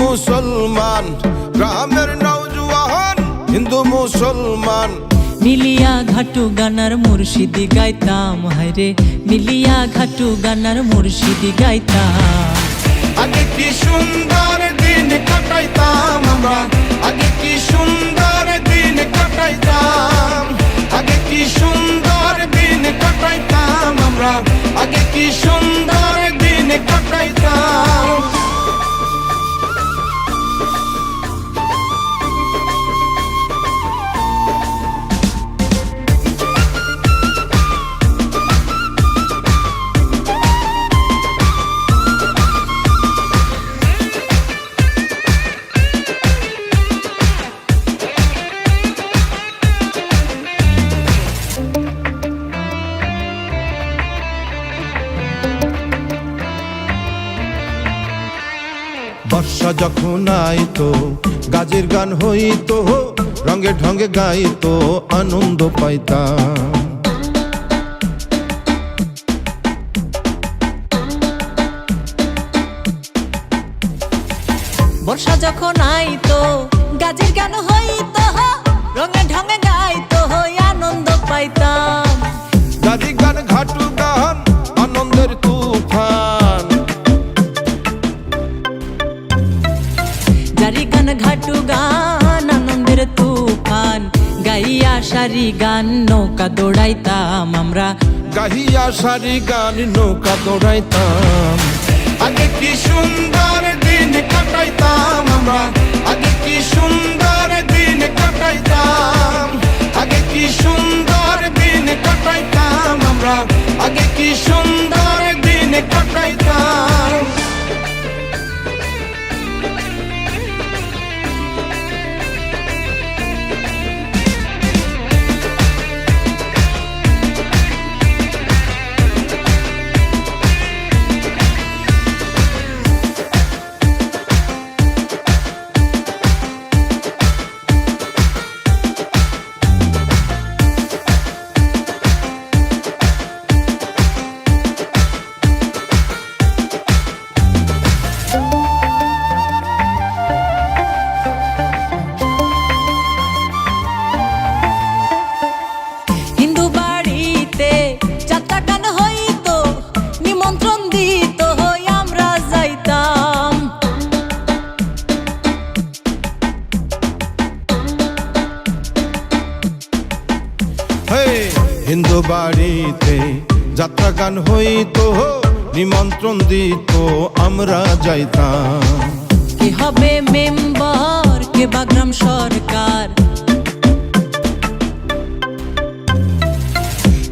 মুসলমান, গ্রামের নওজোয়ান হিন্দু মুসলমান। মিলিয়া ঘাটু গানার মুর্শিদি গাইতাম, হায়রে মিলিয়া ঘাটু গানার মুর্শিদি গাইতাম। আগে কি সুন্দর দিন কাটাইতাম আমরা, আগে কি সুন্দর দিন কাটাইতাম, আগে কি সুন্দর দিন কাটাইতাম আমরা, আগে কি সুন্দর দিন কাটাইতাম। বর্ষা যখন আইতো গাজের গান হইতো, রঙে ঢঙ্গে গাইতো আনন্দ পাইতাম। বর্ষা যখন আইতো গাজের গান হইতো, রঙে ঢঙে গাইতো আনন্দ পাইতাম। গাজী গান ঘাটু গান আনন্দের তুফান, জারি গান ঘাটু গান আনন্দের তুফান, গাইয়া সারি গান নৌকা দৌড়াইতাম আমরা, গাহিয়া সারি গান নৌকা দৌড়াইতাম। আগে কি সুন্দর দিন কাটাইতাম আমরা, আগে কি সুন্দর দিন কাটাইতাম, আগে কি সুন্দর দিন কাটাইতাম আমরা, আগে কি সুন্দর দিন কাটাইতাম। হিন্দু বাড়িতে যাত্রা গান হইতো, নিমন্ত্রণ দিত আমরা যাইতাম। কে হবে মেম্বার, কে বা গ্রাম সরকার,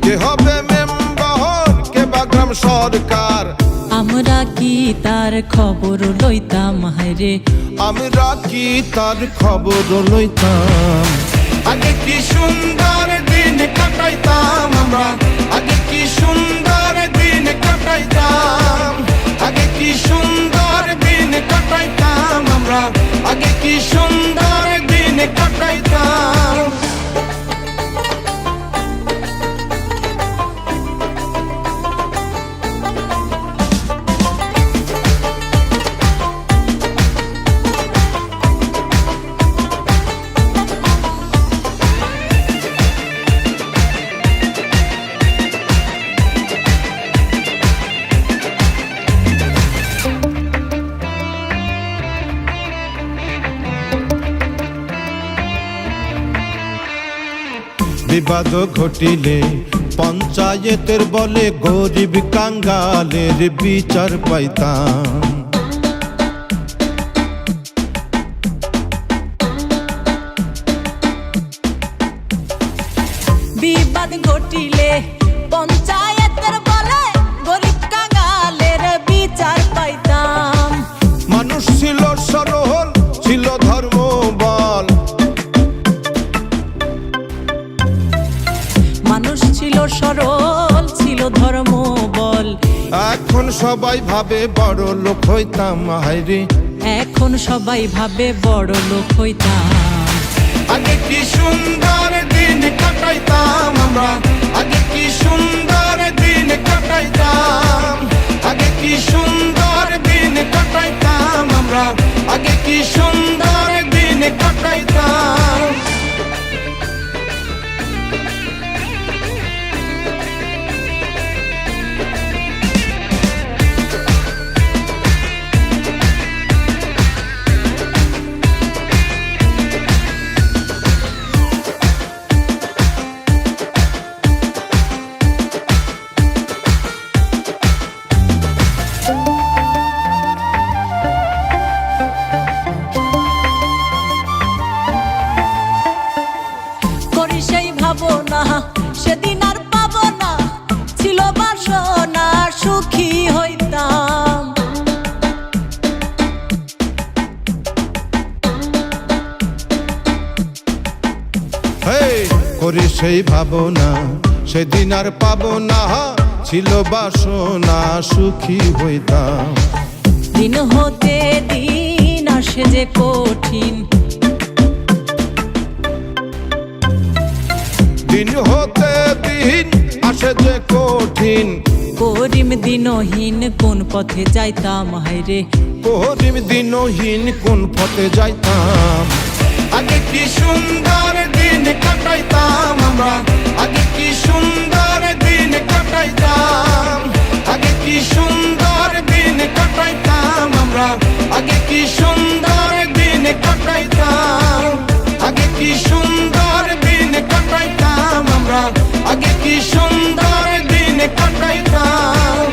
কে হবে মেম্বার, কে বা গ্রাম সরকার, আমরা কি তার খবর লইতাম, হায়রে আমরা কি তার খবর লইতাম। আগে কি সুন্দর দিন কাটাইতাম আমরা, আগে কি সুন্দর দিন কাটাইতাম, আগে কি সুন্দর দিন কাটাইতাম আমরা, আগে কি সুন্দর দিন কাটাইতাম। বিবাদ ঘটিলে পঞ্চায়েতের বলে গরিব কাঙ্গালের বিচার পাইতাম। বিবাদ ঘটিলে পঞ্চায়েতের বলে গরিব কাঙ্গালের বিচার পাইতাম। মানুষ ছিল সরল, ছিল ধর্ম বল, মানুষ ছিল সরল, ছিল ধর্ম বল। এখন সবাই ভাবে বড় লোক হইতাম, হায়রে এখন সবাই ভাবে বড় লোক হইতাম। আগে কি সুন্দর দিন কাটাইতাম আমরা, আগে কি সুন্দর দিন কাটাইতাম, আগে কি সুন্দর দিন কাটাইতাম আমরা, আগে কি কি সুন্দর দিন কাটাইতাম। করি সেই ভাবনা সেদিন আর পাবো না, ছিল বাসনা সুখী হইতাম। হেই করি সেই ভাবনা সেদিন আর পাবো না, ছিল বাসনা সুখী হইতাম। দিন হতে দিন আসে যে কঠিন, দিন হতে দিন আসে যে কঠিন। করিম দিনহীন কোন পথে যাইতাম হায়রে, করিম দিনহীন কোন পথে যাইতাম। আগে কি সুন্দর দিন কাটাইতাম আমরা, আগে কি সুন্দর দিন কাটাইতাম। আগে কি সুন্দর দিন কাটাইতাম আমরা, আগে কি সুন্দর দিন কাটাইতাম। আগে কি সুন্দর দিন কাটাইতাম আমরা, আগে কি সুন্দর দিন কাটাইতাম।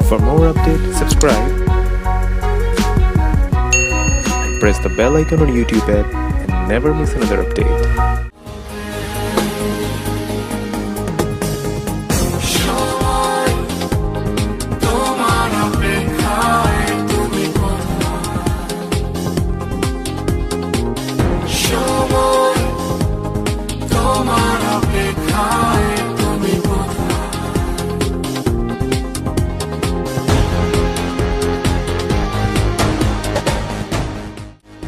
For more updates, subscribe, press the bell icon on YouTube app and never miss another update.